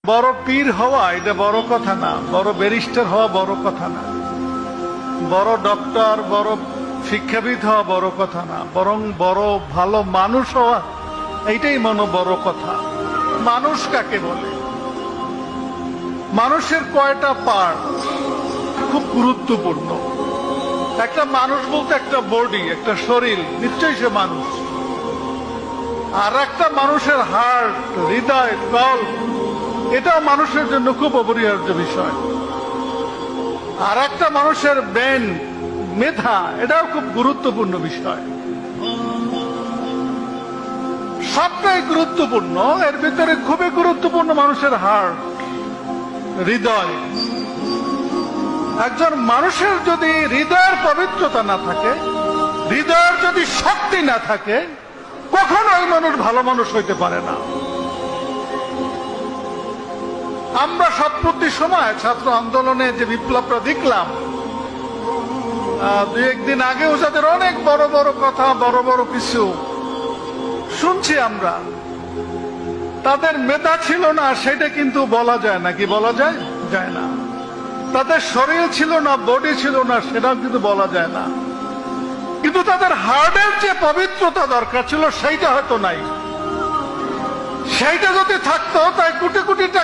বড় পীর হওয়া এটা বড় কথা না, বড় ব্যারিস্টার হওয়া বড় কথা না, বড় ডক্টর বড় শিক্ষাবিদ হওয়া বড় কথা না, বরং বড় ভালো মানুষ হওয়া এইটাই মনে বড় কথা। মানুষ কাকে বলে? মানুষের কয়টা পার্ট খুব গুরুত্বপূর্ণ। একটা মানুষ বলতে একটা বডি, একটা শরীর, নিশ্চয়ই সে মানুষ। আর একটা মানুষের হার্ট, হৃদয়, কল, এটাও মানুষের জন্য খুব অপরিহার্য বিষয়। আর একটা মানুষের ব্রেন, মেধা, এটাও খুব গুরুত্বপূর্ণ বিষয়। সবটাই গুরুত্বপূর্ণ, এর ভিতরে খুবই গুরুত্বপূর্ণ মানুষের হার্ট, হৃদয়। একজন মানুষের যদি হৃদয়ের পবিত্রতা না থাকে, হৃদয়ের যদি শক্তি না থাকে, কখনোই মানুষ ভালো মানুষ হইতে পারে না। আমরা সাম্প্রতি সময় ছাত্র আন্দোলনে যে বিপ্লবটা দেখলাম, দুই একদিন আগেও যাদের অনেক বড় বড় কথা, বড় বড় কিছু শুনছি আমরা, তাদের মেধা ছিল না সেটা কিন্তু বলা যায় না। কি বলা যায়? যায় না। তাদের শরীর ছিল না, বডি ছিল না, সেটাও কিন্তু বলা যায় না। কিন্তু তাদের হার্টের যে পবিত্রতা দরকার ছিল সেইটা হয়তো নাই। সেইটা যদি থাকতো, তাই কোটি কোটি টাকা